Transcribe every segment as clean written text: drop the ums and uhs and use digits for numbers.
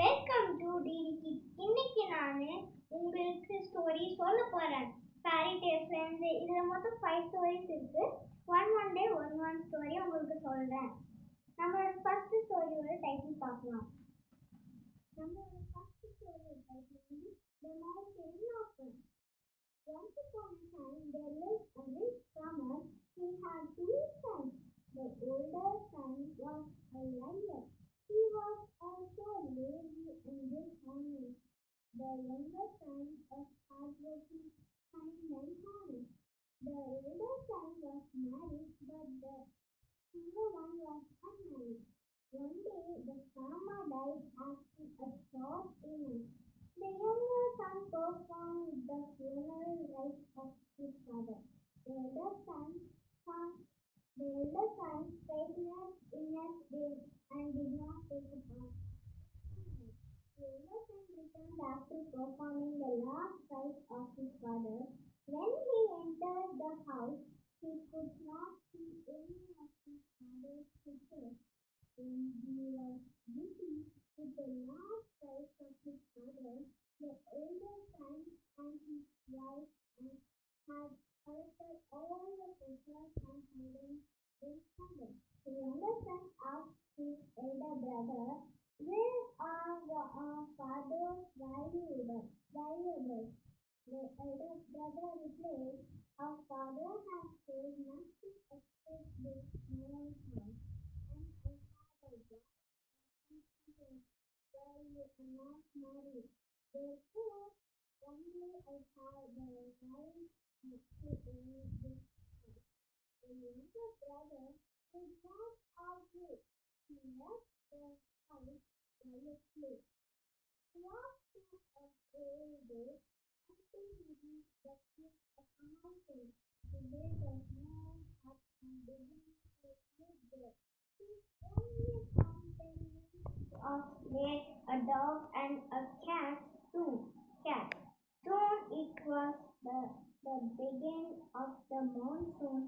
Welcome to DD kids. இன்னைக்கு நான் உங்களுக்கு ஸ்டோரி சொல்ல போறேன். ஃபேரி டேல்ஸ்ல இருந்து இதுல மொத்தம் 5 ஸ்டோரிஸ் இருக்கு. ஒன் டே ஒன் ஸ்டோரி உங்களுக்கு சொல்றேன். நம்மளோட ஃபர்ஸ்ட் ஸ்டோரியோட டைட்டில் பார்க்கலாம். நம்மளோட ஃபர்ஸ்ட் ஸ்டோரியோட டைட்டில் வந்து The Mountain of. Once upon a time there lived a rich farmer. He had two sons. The older son was a liar. He was also lazy and dishonest. The younger son was hardworking, kind, and honest. The elder son was married, but the younger one was unmarried. One day, the farmer died after a short illness. The younger son performed the funeral rites of his father. The elder son straightened illness day and did not take a bath. The elder son returned after performing the last rites of his father. When he entered the house, he could not see any of his father's pictures. When he was busy with the last rites of his father, the elder son and his wife had collected all the pictures and hidden them somewhere. The younger son asked his elder brother, "Where are our father's valuables?" The elder brother replied, "Our father has sold nothing except this small house, and I have a wife and children where you are not married. Therefore, only I have the right to own this house." The younger brother did not argue. He left the house quietly. He walked through a corridor until he reached the foot of a mountain. He built a small hut and began to live there. His only companions were a dog and a cat. Soon it was the beginning of the monsoon.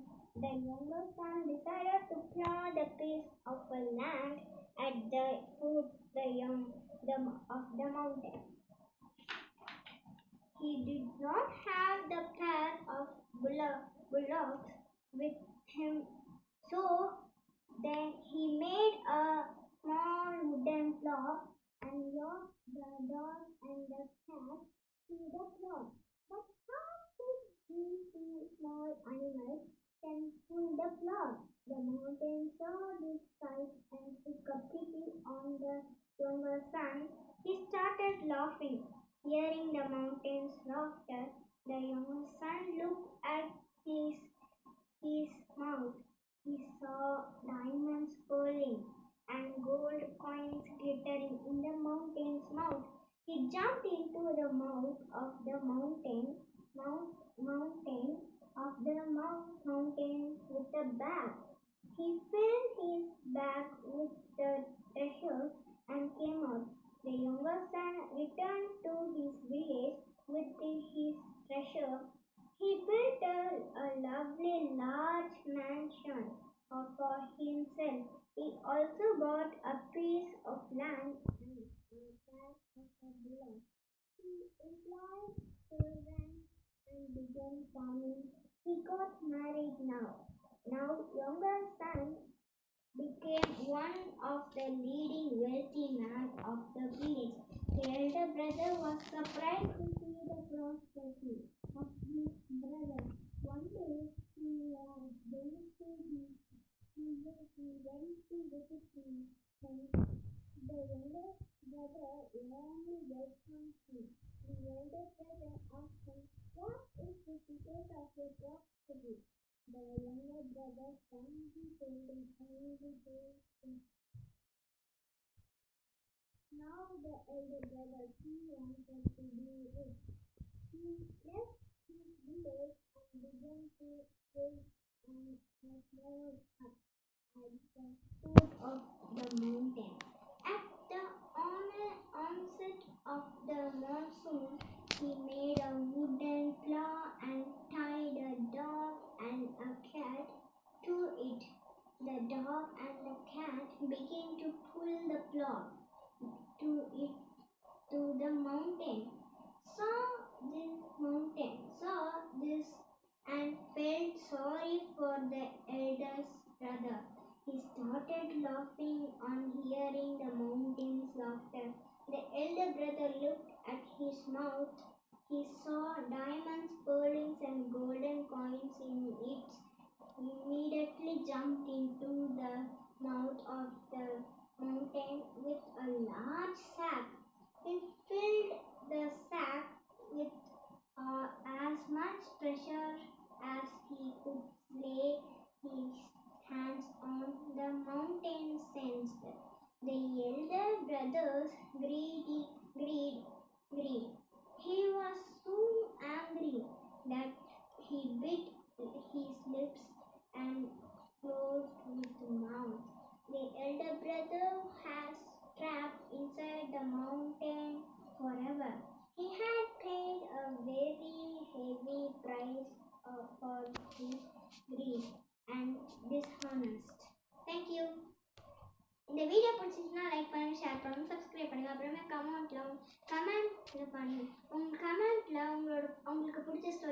The younger son decided to plow the piece of a land at the foot of the mountain. He did not have the pair of bullocks with him, so then he made a small wooden plow and yoked the dog and the cat to the plow. But how could these two small animals can pull the plow? The mountain saw this sight and took a pity on the younger son. He started laughing. Hearing the mountain's laughter, the younger son looked at his mouth. He saw diamonds pearling and gold coins glittering in the mountain's mouth. He jumped into the mouth of the mountain with a bag. He filled his bag with the treasure and came out. The younger son returned to his village with his treasure. He built a lovely large mansion for himself. He also bought a piece of land and a pair of bullocks. He employed servants and began farming. He got married now. Now younger son became one of the leading wealthy men of the village. The elder brother was surprised to see the prosperity of his brother. One day he went to visit him, and the younger brother warmly welcomed him. The elder brother asked him, "What is the secret of your prosperity?" The younger brother kindly told him everything. Now the elder brother too wanted to be rich. He left his village and began to build a small hut at the foot of the mountain. At the onset of the monsoon, he made a wooden plow and tied a dog and a cat to it. The dog and the cat began to pull the plow. To it to the mountain, saw this and felt sorry for the eldest brother. He started laughing on hearing the mountain's laughter. The elder brother looked at his mouth. He saw diamonds, pearls, and golden coins in it. He immediately jumped into the mouth of the mountain with a large sack. He filled the sack with as much treasure as he could lay his hands on. The mountain sensed the elder brother's greed. He was so angry that he bit his lips and closed his mouth. The elder brother has trapped inside the mountain forever. He had paid a very heavy price for his greed and dishonest. Thank you. இந்த video பிடிச்சிச்சுன்னா like பண்ணுங்க, share பண்ணுங்க, subscribe பண்ணுங்க. அப்புறமே கமெண்ட்ல பண்ணுங்க. உங்க கமெண்ட்ல உங்களுக்கு பிடிச்ச ஸ்டோரி